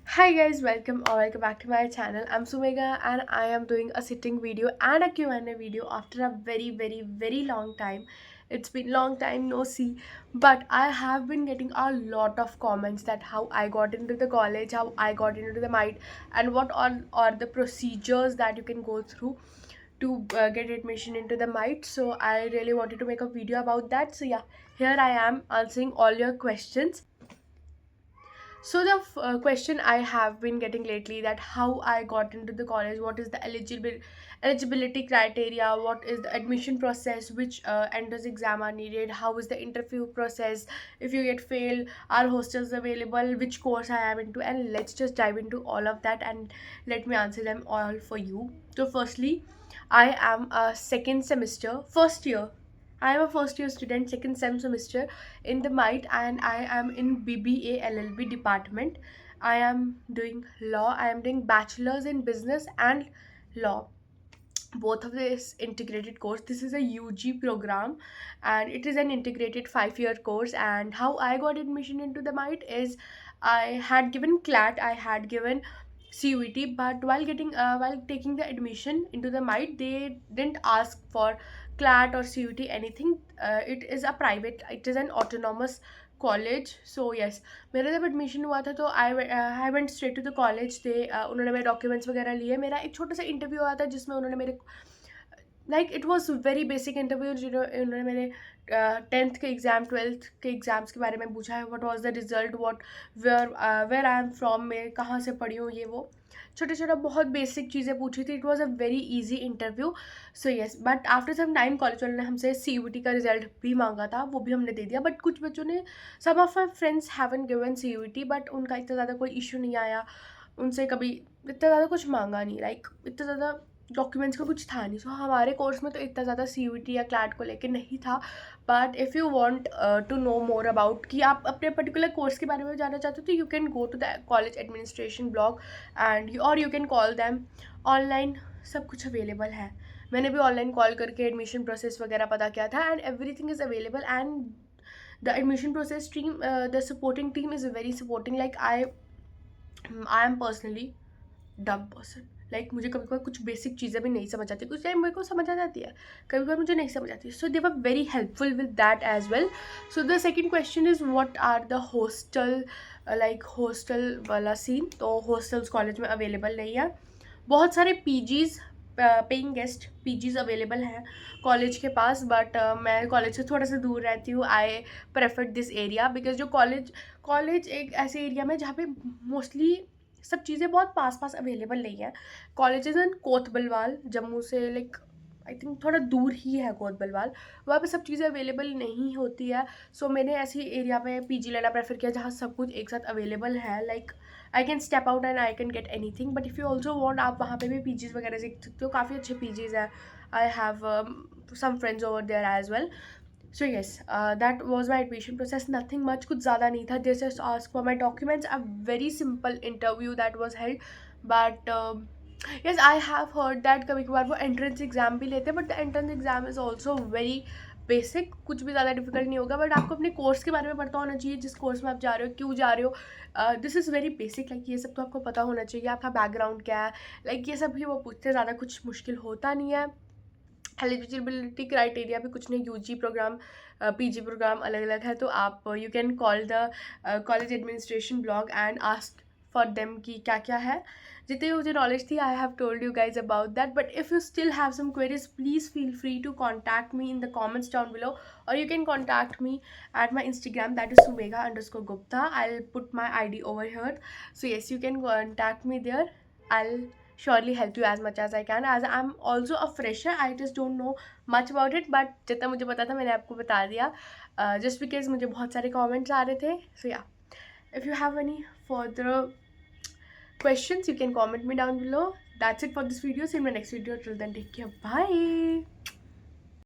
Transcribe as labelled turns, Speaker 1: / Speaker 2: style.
Speaker 1: Hi guys, welcome back to my channel. I'm Sumega and I am doing a sitting video and a Q&A video after a very long time. It's been long time no see, but I have been getting a lot of comments that how I got into the college, how I got into the MIT, and what are the procedures that you can go through to get admission into the MIT. So I really wanted to make a video about that. So yeah, here I am answering all your questions. So the question I have been getting lately that how I got into the college, what is the eligibility criteria, what is the admission process, which entrance exam are needed, how is the interview process, if you get fail, are hostels available, which course I am into, and let's just dive into all of that and let me answer them all for you. So firstly, I am a second semester, first year. I am a first year student, second semester in the MIT, and I am in BBA LLB department. I am doing law. I am doing bachelor's in business and law. Both of this integrated course. This is a UG program, and it is an integrated 5 year course. And how I got admission into the MIT is I had given CLAT, I had given CUET, but while taking the admission into the MIT, they didn't ask for CLAT or CUET anything. It is a private, it is an autonomous college so yes मेरा जब admission हुआ था तो I went straight to the college थे उन्होंने मेरे documents वगैरह लिए मेरा एक छोटा सा इंटरव्यू आया था जिसमें उन्होंने मेरे like it was very basic interview उन्होंने मेरे टेंथ के एग्ज़ाम ट्वेल्थ के एग्ज़ाम्स के बारे में पूछा है what was the result what where I am from मैं कहाँ से पढ़ी हूँ ये वो छोटे छोटा बहुत बेसिक चीज़ें पूछी थी it was a very easy interview so yes but after some time college वालों ने हमसे CUET का रिजल्ट भी मांगा था वो भी हमने दे दिया बट कुछ बच्चों ने some of my friends haven't given CUET but उनका इतना ज़्यादा कोई इशू नहीं आया उनसे कभी इतना ज़्यादा कुछ मांगा नहीं लाइक इतना ज़्यादा डॉक्यूमेंट्स का कुछ था नहीं सो हमारे कोर्स में तो इतना ज़्यादा CUET या क्लैट को लेके नहीं था but if you want to know more about कि आप अपने पर्टिकुलर कोर्स के बारे में जानना चाहते हो तो you can go to the college administration blog and और you can call them online सब कुछ अवेलेबल है मैंने भी ऑनलाइन कॉल करके एडमिशन प्रोसेस वगैरह पता किया था and everything is available and the admission process team the supporting team is very supporting like I am personally डम पर्सन लाइक मुझे कभी कभार कुछ बेसिक चीज़ें भी नहीं समझ आती कुछ टाइम मेरे को समझ आ जाती है कभी कभार मुझे नहीं समझ आती so they were very helpful with that as well so the second question is what are the hostel like hostel वाला सीन तो हॉस्टल्स कॉलेज में अवेलेबल नहीं है बहुत सारे PGs paying guest PGs available हैं कॉलेज के पास बट मैं कॉलेज से थोड़ा सा दूर रहती हूँ I prefer this area because जो कॉलेज एक ऐसे एरिया में जहाँ पे मोस्टली सब चीज़ें बहुत पास पास अवेलेबल नहीं है कॉलेजेस इन कोतबलवाल जम्मू से लाइक आई थिंक थोड़ा दूर ही है कोतबलवाल वहाँ पे सब चीज़ें अवेलेबल नहीं होती है सो मैंने ऐसी एरिया में पीजी लेना प्रेफर किया जहाँ सब कुछ एक साथ अवेलेबल है like I can step out and I can get any thing but if you also want आप वहाँ पे भी पीजीज़ वगैरह सीख सकते हो काफ़ी अच्छे पीजीज़ हैं I have some friends over there as well so yes that was my admission process nothing much कुछ ज़्यादा नहीं था they just asked for my documents a very simple interview that was held but yes I have heard that कभी कभार वो entrance exam भी लेते हैं but the entrance exam is also very basic कुछ भी ज़्यादा डिफिकल्ट नहीं होगा बट आपको अपने कोर्स के बारे में पता होना चाहिए जिस कोर्स में आप जा रहे हो क्यों जा रहे हो this is very basic like ये सब तो आपको पता होना चाहिए आपका बैकग्राउंड क्या है लाइक ये सब भी वो पूछते ज़्यादा कुछ मुश्किल होता नहीं है एलिजिबिलिटी क्राइटेरिया भी कुछ नहीं यूजी प्रोग्राम पीजी प्रोग्राम अलग अलग है तो आप you can call the college administration blog and ask for them कि क्या क्या है जितनी मुझे नॉलेज थी I have told you guys about that but if you still have some queries please feel free to contact me in the comments down below और you can contact me at my Instagram that is sumega_gupta I'll put my ID over here so yes you can contact me there I'll surely help you as much as I can as I'm also a fresher I just don't know much about it but जितना मुझे पता था मैंने आपको बता दिया just because मुझे बहुत सारे comments आ रहे थे so yeah if you have any further questions you can comment me down below that's it for this video see you in my next video till then take care bye